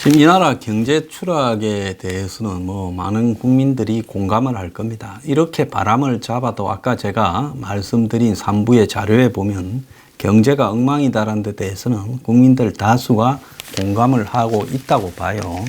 지금 이 나라 경제 추락에 대해서는 뭐 많은 국민들이 공감을 할 겁니다. 이렇게 바람을 잡아도 아까 제가 말씀드린 3부의 자료에 보면 경제가 엉망이다라는 데 대해서는 국민들 다수가 공감을 하고 있다고 봐요.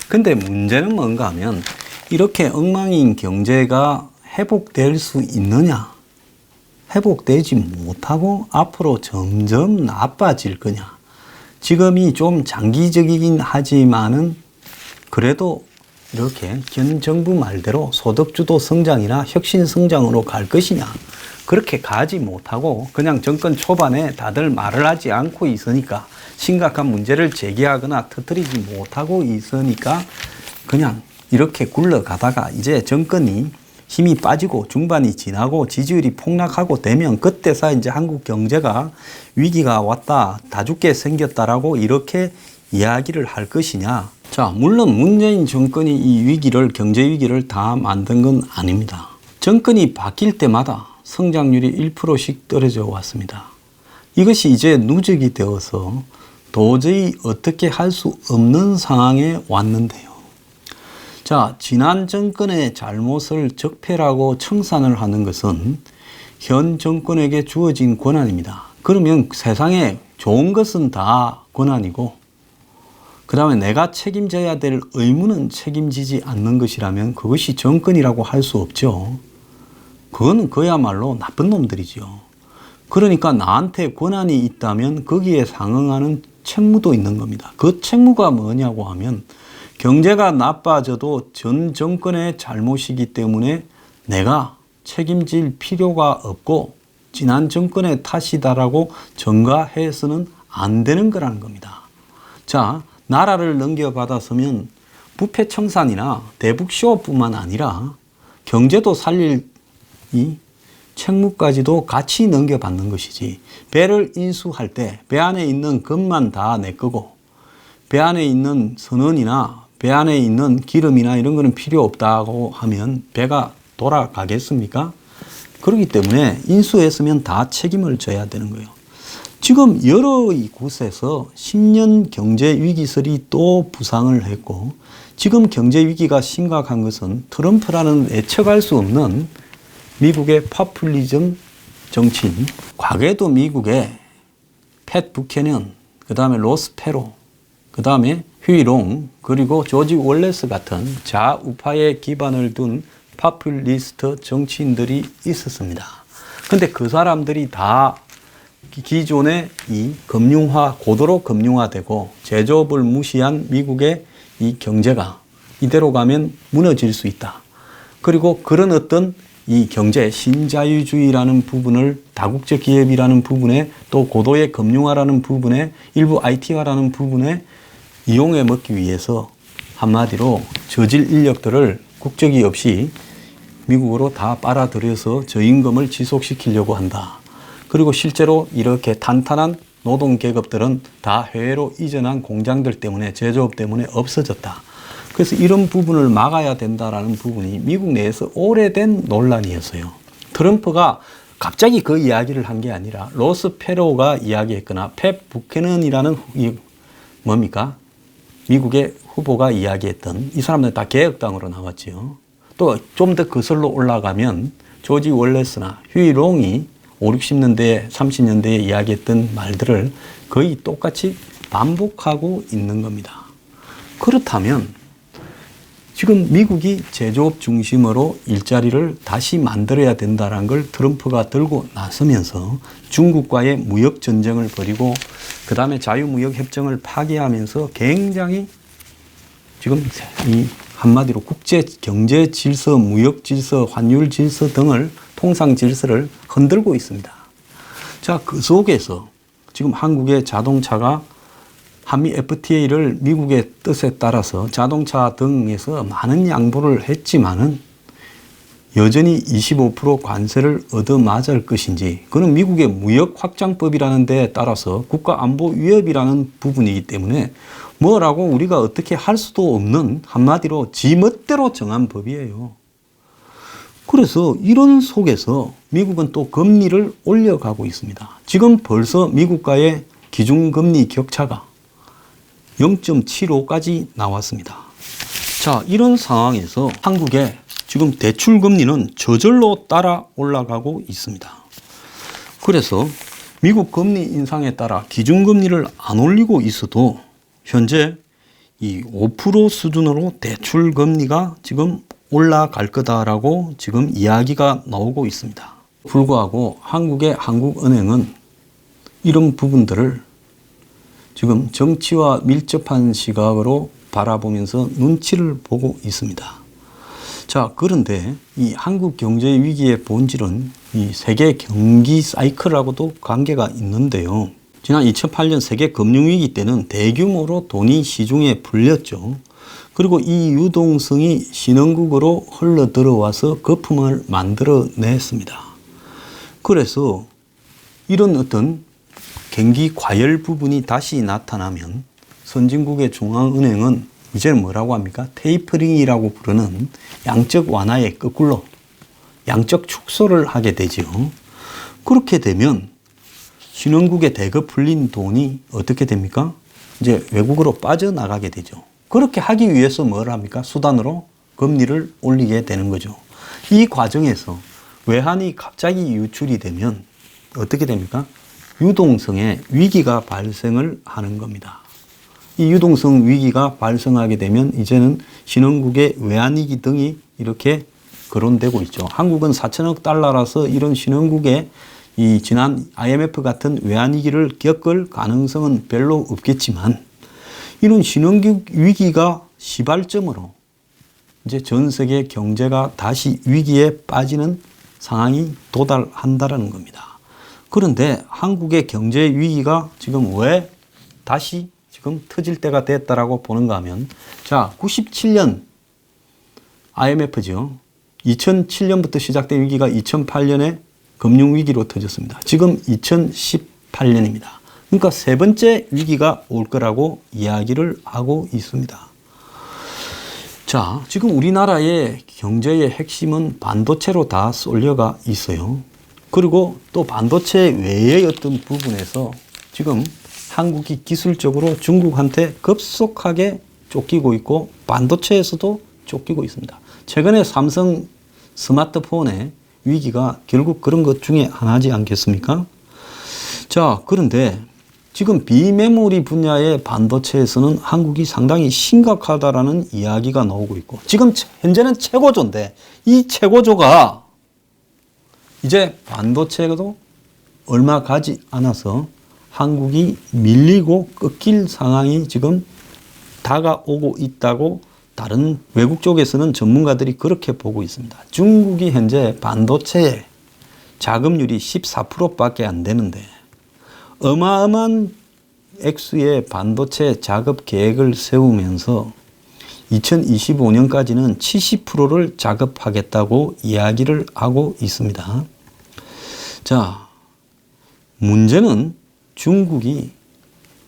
근데 문제는 뭔가 하면 이렇게 엉망인 경제가 회복될 수 있느냐? 회복되지 못하고 앞으로 점점 나빠질 거냐? 지금이 좀 장기적이긴 하지만은 그래도 이렇게 현 정부 말대로 소득주도 성장이나 혁신 성장으로 갈 것이냐? 그렇게 가지 못하고 그냥 정권 초반에 다들 말을 하지 않고 있으니까 심각한 문제를 제기하거나 터뜨리지 못하고 있으니까 그냥 이렇게 굴러가다가 이제 정권이 힘이 빠지고 중반이 지나고 지지율이 폭락하고 되면 그때서 이제 한국 경제가 위기가 왔다, 다 죽게 생겼다라고 이렇게 이야기를 할 것이냐. 자, 물론 문재인 정권이 이 위기를, 경제 위기를 다 만든 건 아닙니다. 정권이 바뀔 때마다 성장률이 1%씩 떨어져 왔습니다. 이것이 이제 누적이 되어서 도저히 어떻게 할 수 없는 상황에 왔는데요. 자, 지난 정권의 잘못을 적폐라고 청산을 하는 것은 현 정권에게 주어진 권한입니다. 그러면 세상에 좋은 것은 다 권한이고 그 다음에 내가 책임져야 될 의무는 책임지지 않는 것이라면 그것이 정권이라고 할 수 없죠. 그거는 그야말로 나쁜 놈들이죠. 그러니까 나한테 권한이 있다면 거기에 상응하는 책무도 있는 겁니다. 그 책무가 뭐냐고 하면 경제가 나빠져도 전 정권의 잘못이기 때문에 내가 책임질 필요가 없고 지난 정권의 탓이다라고 전가해서는 안 되는 거라는 겁니다. 자, 나라를 넘겨받았으면 부패 청산이나 대북쇼뿐만 아니라 경제도 살릴 이 책무까지도 같이 넘겨받는 것이지, 배를 인수할 때 배 안에 있는 것만 다 내 거고 배 안에 있는 선원이나 배 안에 있는 기름이나 이런 거는 필요 없다고 하면 배가 돌아가겠습니까? 그렇기 때문에 인수했으면 다 책임을 져야 되는 거예요. 지금 여러 곳에서 10년 경제 위기설이 또 부상을 했고, 지금 경제 위기가 심각한 것은 트럼프라는 예측할 수 없는 미국의 파퓰리즘 정치인, 과거에도 미국의 팻 부캐넌, 그 다음에 로스 페로, 그 다음에 휴이롱, 그리고 조지 월레스 같은 좌우파에 기반을 둔 파퓰리스트 정치인들이 있었습니다. 근데 그 사람들이 다 기존의 이 금융화, 고도로 금융화되고 제조업을 무시한 미국의 이 경제가 이대로 가면 무너질 수 있다. 그리고 그런 어떤 이 경제 신자유주의라는 부분을 다국적 기업이라는 부분에 또 고도의 금융화라는 부분에 일부 IT화라는 부분에 이용해 먹기 위해서 한마디로 저질 인력들을 국적이 없이 미국으로 다 빨아들여서 저임금을 지속시키려고 한다. 그리고 실제로 이렇게 탄탄한 노동 계급들은 다 해외로 이전한 공장들 때문에, 제조업 때문에 없어졌다. 그래서 이런 부분을 막아야 된다라는 부분이 미국 내에서 오래된 논란이었어요. 트럼프가 갑자기 그 이야기를 한 게 아니라 로스 페로가 이야기했거나 팻 부캐넌이라는 뭡니까? 미국의 후보가 이야기했던, 이 사람들 다 개혁당으로 나왔지요. 또 좀 더 거슬러 올라가면 조지 월레스나 휴이롱이 5, 60년대, 30년대에 이야기했던 말들을 거의 똑같이 반복하고 있는 겁니다. 그렇다면 지금 미국이 제조업 중심으로 일자리를 다시 만들어야 된다는 걸 트럼프가 들고 나서면서 중국과의 무역 전쟁을 벌이고 그 다음에 자유무역 협정을 파기하면서 굉장히 지금 이 한마디로 국제 경제 질서, 무역 질서, 환율 질서 등을, 통상 질서를 흔들고 있습니다. 자, 그 속에서 지금 한국의 자동차가 한미 FTA를 미국의 뜻에 따라서 자동차 등에서 많은 양보를 했지만은 여전히 25% 관세를 얻어맞을 것인지, 그건 미국의 무역 확장법이라는 데에 따라서 국가안보 위협이라는 부분이기 때문에 뭐라고 우리가 어떻게 할 수도 없는, 한마디로 지 멋대로 정한 법이에요. 그래서 이런 속에서 미국은 또 금리를 올려가고 있습니다. 지금 벌써 미국과의 기준금리 격차가 0.75까지 나왔습니다. 자, 이런 상황에서 한국의 지금 대출 금리는 저절로 따라 올라가고 있습니다. 그래서 미국 금리 인상에 따라 기준금리를 안 올리고 있어도 현재 이 5% 수준으로 대출 금리가 지금 올라갈 거다라고 지금 이야기가 나오고 있습니다. 불구하고 한국의 한국은행은 이런 부분들을 지금 정치와 밀접한 시각으로 바라보면서 눈치를 보고 있습니다. 자, 그런데 이 한국 경제 위기의 본질은 이 세계 경기 사이클하고도 관계가 있는데요. 지난 2008년 세계 금융위기 때는 대규모로 돈이 시중에 풀렸죠. 그리고 이 유동성이 신흥국으로 흘러 들어와서 거품을 만들어냈습니다. 그래서 이런 어떤 경기 과열 부분이 다시 나타나면 선진국의 중앙은행은 이제는 뭐라고 합니까? 테이퍼링이라고 부르는 양적 완화의 거꾸로 양적 축소를 하게 되죠. 그렇게 되면 신흥국에 대거 풀린 돈이 어떻게 됩니까? 이제 외국으로 빠져나가게 되죠. 그렇게 하기 위해서 뭘 합니까? 수단으로 금리를 올리게 되는 거죠. 이 과정에서 외환이 갑자기 유출이 되면 어떻게 됩니까? 유동성에 위기가 발생을 하는 겁니다. 이 유동성 위기가 발생하게 되면 이제는 신흥국의 외환위기 등이 이렇게 거론되고 있죠. 한국은 4천억 달러라서 이런 신흥국의 이 지난 IMF 같은 외환위기를 겪을 가능성은 별로 없겠지만 이런 신흥국 위기가 시발점으로 이제 전 세계 경제가 다시 위기에 빠지는 상황이 도달한다는 겁니다. 그런데 한국의 경제 위기가 지금 왜 다시 지금 터질 때가 됐다라고 보는가 하면 자, 97년 IMF죠. 2007년부터 시작된 위기가 2008년에 금융위기로 터졌습니다. 지금 2018년입니다. 그러니까 세 번째 위기가 올 거라고 이야기를 하고 있습니다. 자, 지금 우리나라의 경제의 핵심은 반도체로 다 쏠려가 있어요. 그리고 또 반도체 외의 어떤 부분에서 지금 한국이 기술적으로 중국한테 급속하게 쫓기고 있고 반도체에서도 쫓기고 있습니다. 최근에 삼성 스마트폰의 위기가 결국 그런 것 중에 하나지 않겠습니까? 자, 그런데 지금 비메모리 분야의 반도체에서는 한국이 상당히 심각하다라는 이야기가 나오고 있고 지금 현재는 최고조인데 이 최고조가 이제 반도체도 얼마 가지 않아서 한국이 밀리고 꺾일 상황이 지금 다가오고 있다고 다른 외국 쪽에서는 전문가들이 그렇게 보고 있습니다. 중국이 현재 반도체의 자금률이 14%밖에 안 되는데 어마어마한 액수의 반도체 작업 계획을 세우면서 2025년까지는 70%를 작업하겠다고 이야기를 하고 있습니다. 자, 문제는 중국이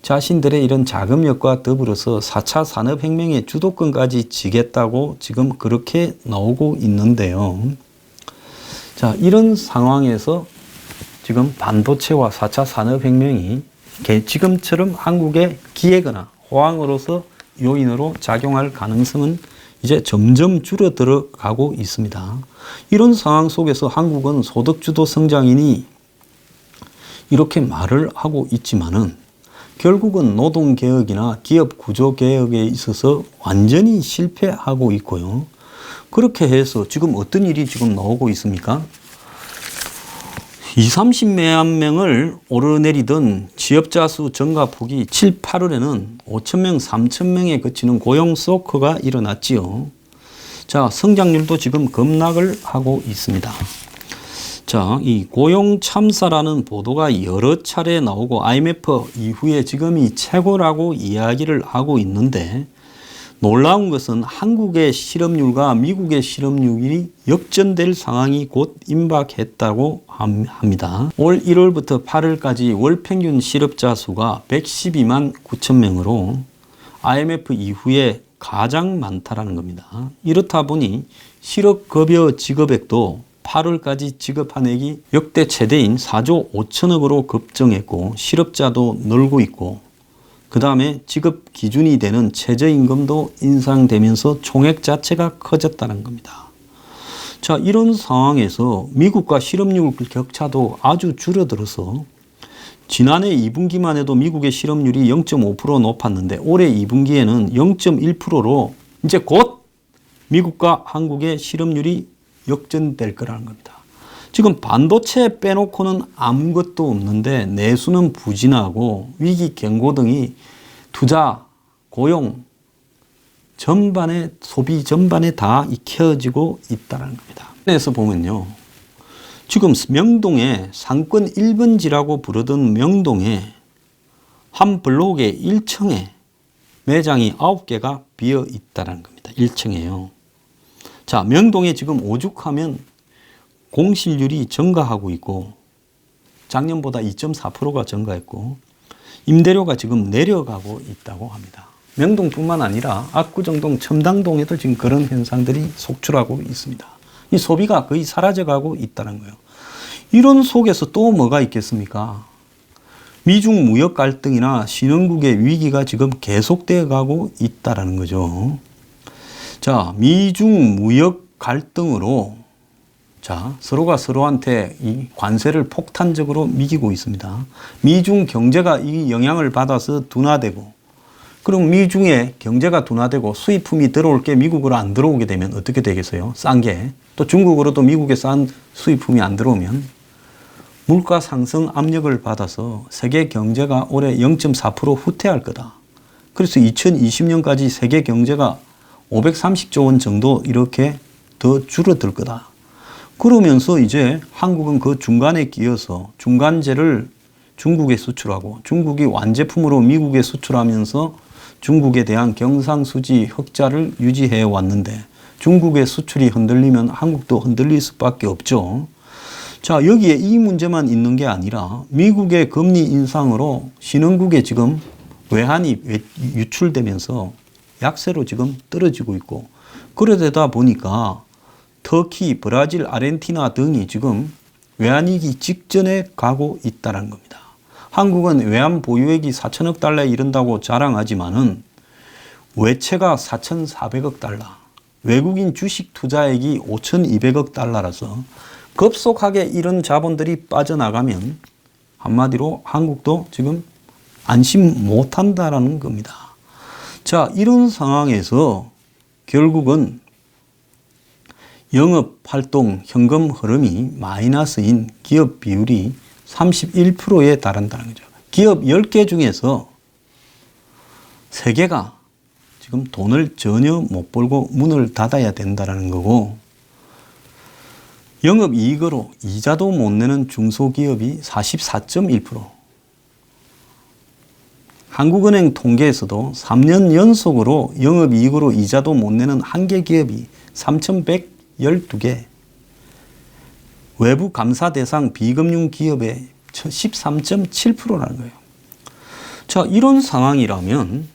자신들의 이런 자금력과 더불어서 4차 산업혁명의 주도권까지 지겠다고 지금 그렇게 나오고 있는데요. 자, 이런 상황에서 지금 반도체와 4차 산업혁명이 지금처럼 한국에 기회거나 호황으로서 요인으로 작용할 가능성은 이제 점점 줄어들어 가고 있습니다. 이런 상황 속에서 한국은 소득주도 성장이니 이렇게 말을 하고 있지만은 결국은 노동개혁이나 기업구조개혁에 있어서 완전히 실패하고 있고요. 그렇게 해서 지금 어떤 일이 지금 나오고 있습니까? 20, 30만 명을 오르내리던 취업자 수 증가 폭이 7, 8월에는 5,000명, 3,000명에 그치는 고용 쇼크가 일어났지요. 자, 성장률도 지금 급락을 하고 있습니다. 자, 이 고용 참사라는 보도가 여러 차례 나오고 IMF 이후에 지금이 최고라고 이야기를 하고 있는데 놀라운 것은 한국의 실업률과 미국의 실업률이 역전될 상황이 곧 임박했다고 합니다. 올 1월부터 8월까지 월 평균 실업자 수가 112만 9천 명으로 IMF 이후에 가장 많다라는 겁니다. 이렇다 보니 실업급여 지급액도 8월까지 지급한액이 역대 최대인 4조 5천억으로 급증했고 실업자도 늘고 있고 그 다음에 지급 기준이 되는 최저임금도 인상되면서 총액 자체가 커졌다는 겁니다. 자, 이런 상황에서 미국과 실업률 격차도 아주 줄어들어서 지난해 2분기만 해도 미국의 실업률이 0.5% 높았는데 올해 2분기에는 0.1%로 이제 곧 미국과 한국의 실업률이 역전될 거라는 겁니다. 지금 반도체 빼놓고는 아무것도 없는데 내수는 부진하고 위기 경고 등이 투자, 고용 전반에 소비 전반에 다 익혀지고 있다는 겁니다. 그래서 보면요. 지금 명동에 상권 1번지라고 부르던 명동에 한 블록의 1층에 매장이 9개가 비어 있다는 겁니다. 1층에요. 자, 명동에 지금 오죽하면 공실률이 증가하고 있고 작년보다 2.4%가 증가했고 임대료가 지금 내려가고 있다고 합니다. 명동뿐만 아니라 압구정동, 첨당동에도 지금 그런 현상들이 속출하고 있습니다. 이 소비가 거의 사라져가고 있다는 거예요. 이런 속에서 또 뭐가 있겠습니까? 미중 무역 갈등이나 신흥국의 위기가 지금 계속되어 가고 있다는 거죠. 자, 미중 무역 갈등으로 자, 서로가 서로한테 이 관세를 폭탄적으로 미기고 있습니다. 미중 경제가 이 영향을 받아서 둔화되고, 그럼 미중의 경제가 둔화되고 수입품이 들어올 게 미국으로 안 들어오게 되면 어떻게 되겠어요? 싼 게. 또 중국으로도 미국에 싼 수입품이 안 들어오면 물가 상승 압력을 받아서 세계 경제가 올해 0.4% 후퇴할 거다. 그래서 2020년까지 세계 경제가 530조 원 정도 이렇게 더 줄어들 거다. 그러면서 이제 한국은 그 중간에 끼어서 중간재를 중국에 수출하고 중국이 완제품으로 미국에 수출하면서 중국에 대한 경상수지 흑자를 유지해 왔는데 중국의 수출이 흔들리면 한국도 흔들릴 수밖에 없죠. 자, 여기에 이 문제만 있는 게 아니라 미국의 금리 인상으로 신흥국에 지금 외환이 유출되면서 약세로 지금 떨어지고 있고, 그러다 보니까 터키, 브라질, 아르헨티나 등이 지금 외환위기 직전에 가고 있다는 겁니다. 한국은 외환 보유액이 4천억 달러에 이른다고 자랑하지만은 외채가 4,400억 달러, 외국인 주식 투자액이 5,200억 달러라서 급속하게 이런 자본들이 빠져나가면 한마디로 한국도 지금 안심 못한다라는 겁니다. 자, 이런 상황에서 결국은 영업활동 현금 흐름이 마이너스인 기업 비율이 31%에 달한다는 거죠. 기업 10개 중에서 3개가 지금 돈을 전혀 못 벌고 문을 닫아야 된다는 거고, 영업이익으로 이자도 못 내는 중소기업이 44.1%, 한국은행 통계에서도 3년 연속으로 영업이익으로 이자도 못 내는 한계 기업이 3,112개, 외부 감사 대상 비금융 기업의 13.7%라는 거예요. 자, 이런 상황이라면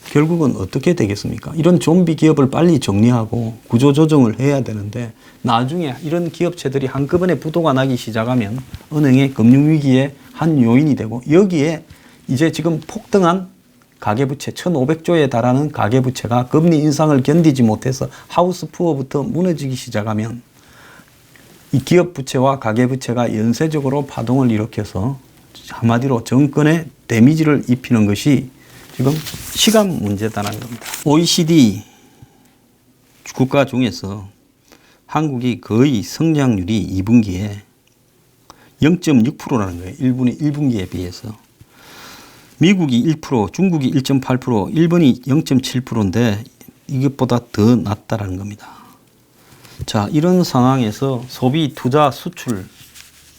결국은 어떻게 되겠습니까? 이런 좀비 기업을 빨리 정리하고 구조조정을 해야 되는데 나중에 이런 기업체들이 한꺼번에 부도가 나기 시작하면 은행의 금융위기의 한 요인이 되고, 여기에 이제 지금 폭등한 가계부채 1,500조에 달하는 가계부채가 금리 인상을 견디지 못해서 하우스푸어부터 무너지기 시작하면 이 기업 부채와 가계부채가 연쇄적으로 파동을 일으켜서 한마디로 정권에 데미지를 입히는 것이 지금 시간 문제다라는 겁니다. OECD 국가 중에서 한국이 거의 성장률이 2분기에 0.6%라는 거예요. 1분기에 비해서. 미국이 1%, 중국이 1.8%, 일본이 0.7%인데 이것보다 더 낮다라는 겁니다. 자, 이런 상황에서 소비, 투자, 수출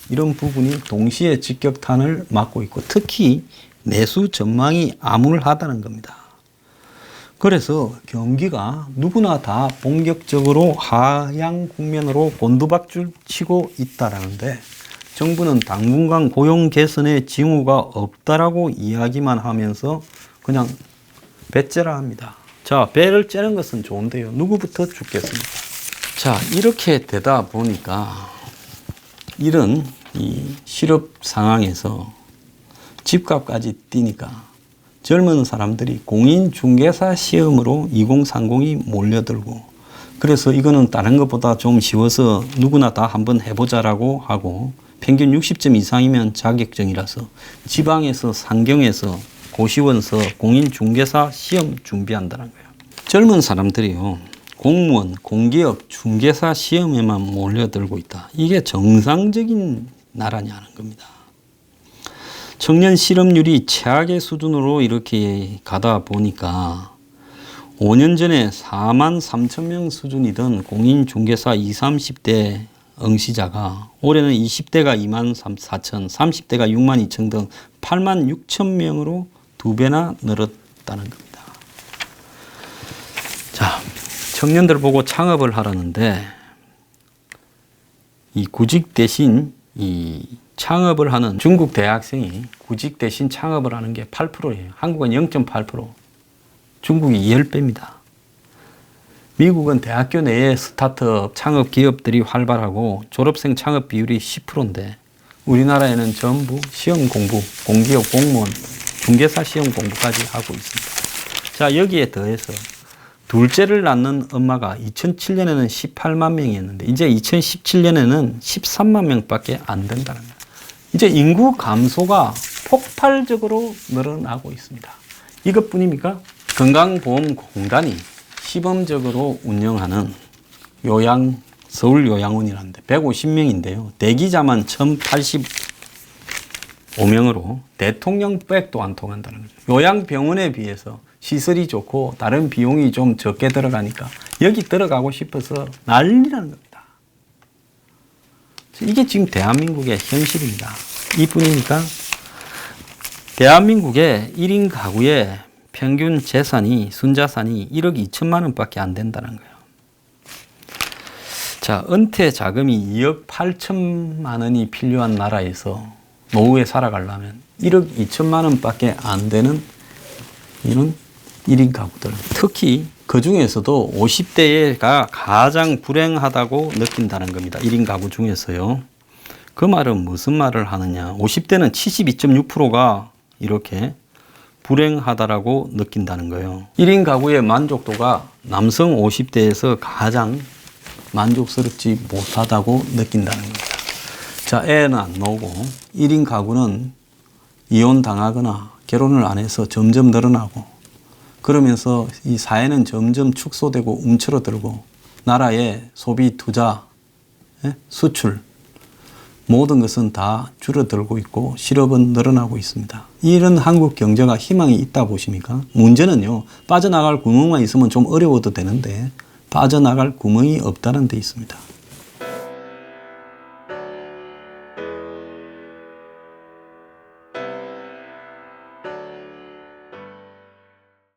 이런 부분이 동시에 직격탄을 맞고 있고, 특히 내수 전망이 암울하다는 겁니다. 그래서 경기가 누구나 다 본격적으로 하향 국면으로 곤두박질 치고 있다라는데, 정부는 당분간 고용 개선의 징후가 없다라고 이야기만 하면서 그냥 배째라 합니다. 자, 배를 째는 것은 좋은데요. 누구부터 죽겠습니까? 자, 이렇게 되다 보니까 이런 이 실업 상황에서 집값까지 뛰니까 젊은 사람들이 공인중개사 시험으로 2030이 몰려들고, 그래서 이거는 다른 것보다 좀 쉬워서 누구나 다 한번 해보자라고 하고, 평균 60점 이상이면 자격증이라서 지방에서 상경에서 고시원서 공인중개사 시험 준비한다는 거예요. 젊은 사람들이요, 공무원, 공기업, 중개사 시험에만 몰려들고 있다. 이게 정상적인 나라냐는 겁니다. 청년 실업률이 최악의 수준으로 이렇게 가다 보니까 5년 전에 4만 3천 명 수준이던 공인중개사 20, 30대 응시자가 올해는 20대가 2만 4천, 30대가 6만 2천 등 8만 6천 명으로 2배나 늘었다는 겁니다. 자, 청년들 보고 창업을 하라는데 이 구직 대신 이 창업을 하는 중국 대학생이 구직 대신 창업을 하는 게 8%예요. 한국은 0.8%, 중국이 10배입니다. 미국은 대학교 내에 스타트업, 창업 기업들이 활발하고 졸업생 창업 비율이 10%인데 우리나라에는 전부 시험 공부, 공기업 공무원, 중개사 시험 공부까지 하고 있습니다. 자, 여기에 더해서 둘째를 낳는 엄마가 2007년에는 18만 명이었는데 이제 2017년에는 13만 명밖에 안 된다는 거예요. 이제 인구 감소가 폭발적으로 늘어나고 있습니다. 이것뿐입니까? 건강보험공단이 시범적으로 운영하는 서울요양원이라는데 150명인데요. 대기자만 1085명으로 대통령백도 안 통한다는 거죠. 요양병원에 비해서 시설이 좋고 다른 비용이 좀 적게 들어가니까 여기 들어가고 싶어서 난리라는 겁니다. 이게 지금 대한민국의 현실입니다. 이뿐입니까? 대한민국의 1인 가구의 평균 재산이, 순자산이 1억 2천만 원밖에 안 된다는 거예요. 자, 은퇴 자금이 2억 8천만 원이 필요한 나라에서 노후에 살아가려면 1억 2천만 원밖에 안 되는 이런 1인 가구들. 특히 그 중에서도 50대가 가장 불행하다고 느낀다는 겁니다. 1인 가구 중에서요. 그 말은 무슨 말을 하느냐. 50대는 72.6%가 이렇게 불행하다라고 느낀다는 거예요. 1인 가구의 만족도가 남성 50대에서 가장 만족스럽지 못하다고 느낀다는 겁니다. 자, 애는 안 나오고 1인 가구는 이혼당하거나 결혼을 안 해서 점점 늘어나고 그러면서 이 사회는 점점 축소되고 움츠러들고 나라의 소비, 투자, 수출 모든 것은 다 줄어들고 있고 실업은 늘어나고 있습니다. 이런 한국 경제가 희망이 있다 보십니까? 문제는요, 빠져나갈 구멍만 있으면 좀 어려워도 되는데 빠져나갈 구멍이 없다는 데 있습니다.